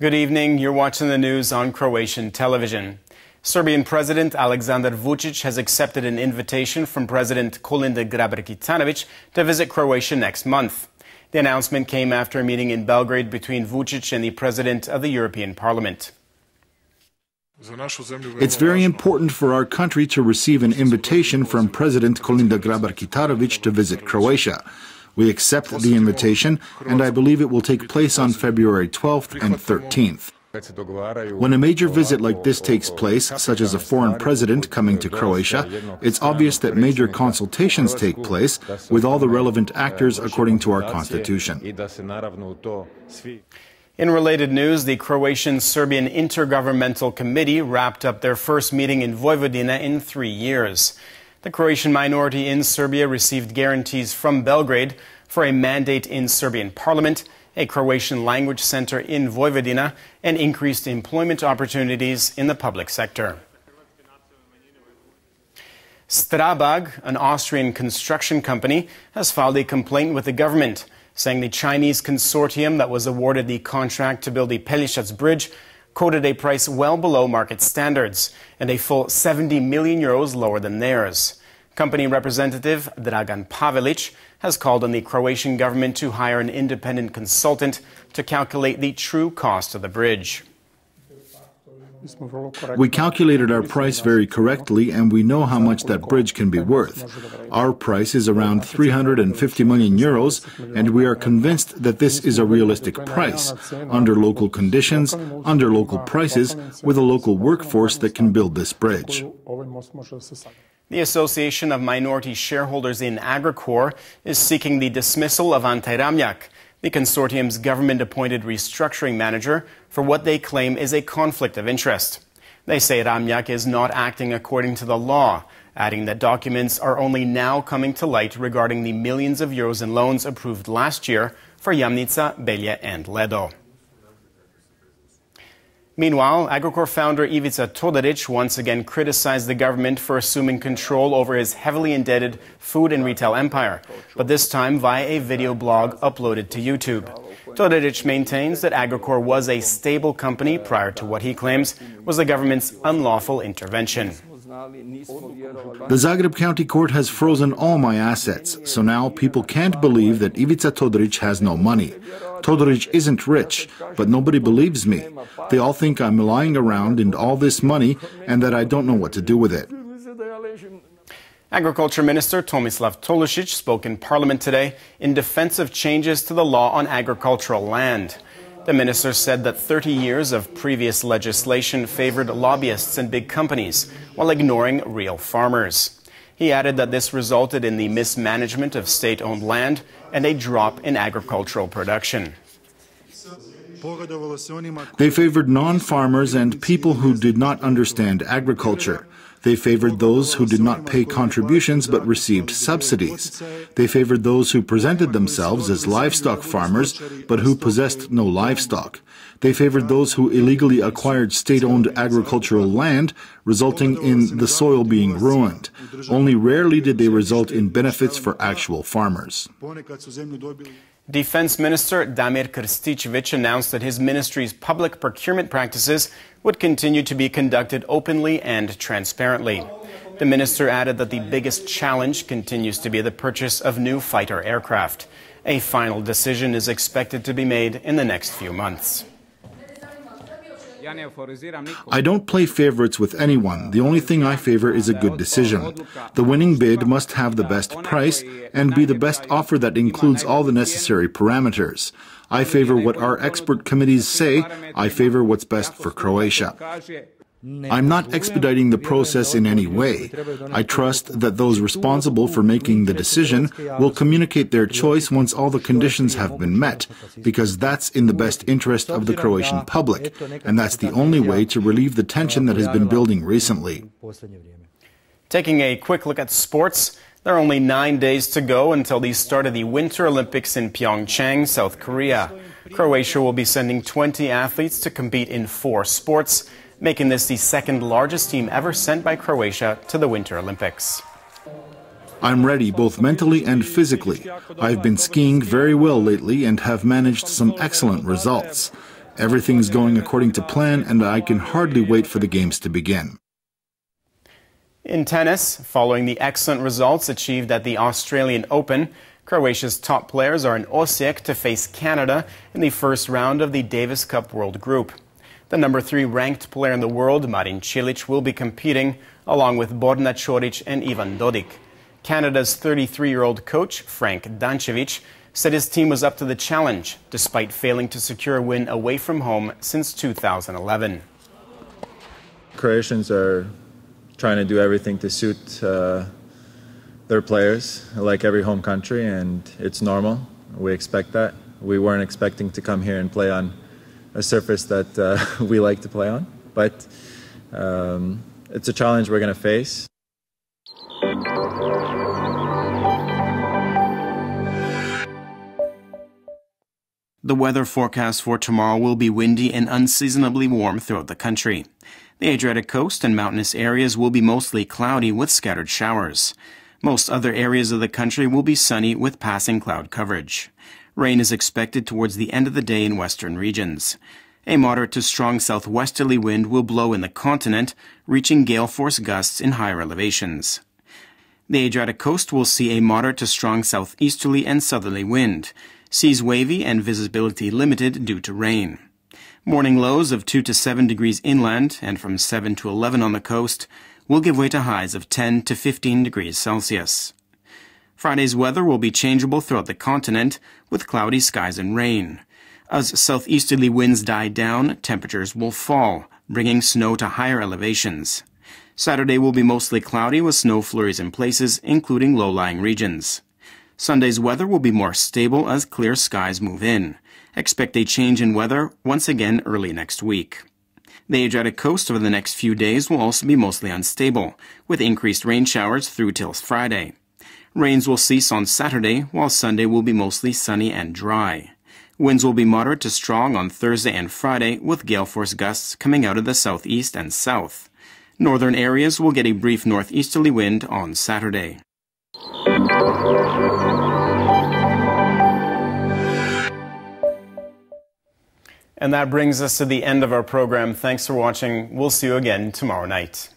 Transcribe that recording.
Good evening. You're watching the news on Croatian television. Serbian President Aleksandar Vučić has accepted an invitation from President Kolinda Grabar-Kitarović to visit Croatia next month. The announcement came after a meeting in Belgrade between Vučić and the President of the European Parliament. It's very important for our country to receive an invitation from President Kolinda Grabar-Kitarović to visit Croatia. We accept the invitation, and I believe it will take place on February 12th and 13th. When a major visit like this takes place, such as a foreign president coming to Croatia, it's obvious that major consultations take place with all the relevant actors according to our constitution. In related news, the Croatian Serbian Intergovernmental Committee wrapped up their first meeting in Vova Dina in 3 years. The Croatian minority in Serbia received guarantees from Belgrade for a mandate in Serbian parliament, a Croatian language center in Vojvodina, and increased employment opportunities in the public sector. Starbug, an Austrian construction company, has filed a complaint with the government, saying the Chinese consortium that was awarded the contract to build the Pelješac Bridge quoted a price well below market standards and a full 70 million euros lower than theirs. Company representative Dragan Pavelic has called on the Croatian government to hire an independent consultant to calculate the true cost of the bridge. We calculated our price very correctly, and we know how much that bridge can be worth. Our price is around 350 million euros, and we are convinced that this is a realistic price, under local conditions, under local prices, with a local workforce that can build this bridge. The Association of Minority Shareholders in Agrokor is seeking the dismissal of Ante Ramljak, the consortium's government-appointed restructuring manager, for what they claim is a conflict of interest. They say Ramljak is not acting according to the law, adding that documents are only now coming to light regarding the millions of euros in loans approved last year for Jamnica, Belje and Ledo. Meanwhile, Agrokor founder Ivica Todorić once again criticized the government for assuming control over his heavily indebted food and retail empire, but this time via a video blog uploaded to YouTube. Todorić maintains that Agrokor was a stable company prior to what he claims was the government's unlawful intervention. The Zagreb County Court has frozen all my assets, so now people can't believe that Ivica Todorić has no money. Todorić isn't rich, but nobody believes me. They all think I'm lying around in all this money and that I don't know what to do with it. Agriculture Minister Tomislav Tolušić spoke in Parliament today in defense of changes to the law on agricultural land. The minister said that 30 years of previous legislation favored lobbyists and big companies, while ignoring real farmers. He added that this resulted in the mismanagement of state-owned land and a drop in agricultural production. They favored non-farmers and people who did not understand agriculture. They favored those who did not pay contributions but received subsidies. They favored those who presented themselves as livestock farmers but who possessed no livestock. They favored those who illegally acquired state-owned agricultural land, resulting in the soil being ruined. Only rarely did they result in benefits for actual farmers. Defense Minister Damir Krstičević announced that his ministry's public procurement practices would continue to be conducted openly and transparently. The minister added that the biggest challenge continues to be the purchase of new fighter aircraft. A final decision is expected to be made in the next few months. I don't play favorites with anyone. The only thing I favor is a good decision. The winning bid must have the best price and be the best offer that includes all the necessary parameters. I favor what our expert committees say. I favor what's best for Croatia. I'm not expediting the process in any way. I trust that those responsible for making the decision will communicate their choice once all the conditions have been met, because that's in the best interest of the Croatian public, and that's the only way to relieve the tension that has been building recently. Taking a quick look at sports, there are only 9 days to go until the start of the Winter Olympics in Pyeongchang, South Korea. Croatia will be sending 20 athletes to compete in 4 sports, making this the second largest team ever sent by Croatia to the Winter Olympics. I'm ready both mentally and physically. I've been skiing very well lately and have managed some excellent results. Everything's going according to plan, and I can hardly wait for the games to begin. In tennis, following the excellent results achieved at the Australian Open, Croatia's top players are in Osijek to face Canada in the first round of the Davis Cup World Group. The number 3 ranked player in the world, Marin Cilic, will be competing along with Borna Ćorić and Ivan Dodig. Canada's 33-year-old coach, Frank Dančević, said his team was up to the challenge, despite failing to secure a win away from home since 2011. Croatians are trying to do everything to suit their players, like every home country, and it's normal. We expect that. We weren't expecting to come here and play on a surface that we like to play on, but it's a challenge we're going to face. The weather forecast for tomorrow will be windy and unseasonably warm throughout the country. The Adriatic coast and mountainous areas will be mostly cloudy with scattered showers. Most other areas of the country will be sunny with passing cloud coverage. Rain is expected towards the end of the day in western regions. A moderate to strong southwesterly wind will blow in the continent, reaching gale force gusts in higher elevations. The Adriatic coast will see a moderate to strong southeasterly and southerly wind. Seas wavy and visibility limited due to rain. Morning lows of 2 to 7 degrees inland and from 7 to 11 on the coast will give way to highs of 10 to 15 degrees Celsius. Friday's weather will be changeable throughout the continent with cloudy skies and rain. As southeasterly winds die down, temperatures will fall, bringing snow to higher elevations. Saturday will be mostly cloudy with snow flurries in places, including low-lying regions. Sunday's weather will be more stable as clear skies move in. Expect a change in weather once again early next week. The Adriatic coast over the next few days will also be mostly unstable, with increased rain showers through till Friday. Rains will cease on Saturday, while Sunday will be mostly sunny and dry. Winds will be moderate to strong on Thursday and Friday, with gale force gusts coming out of the southeast and south. Northern areas will get a brief northeasterly wind on Saturday. And that brings us to the end of our program. Thanks for watching. We'll see you again tomorrow night.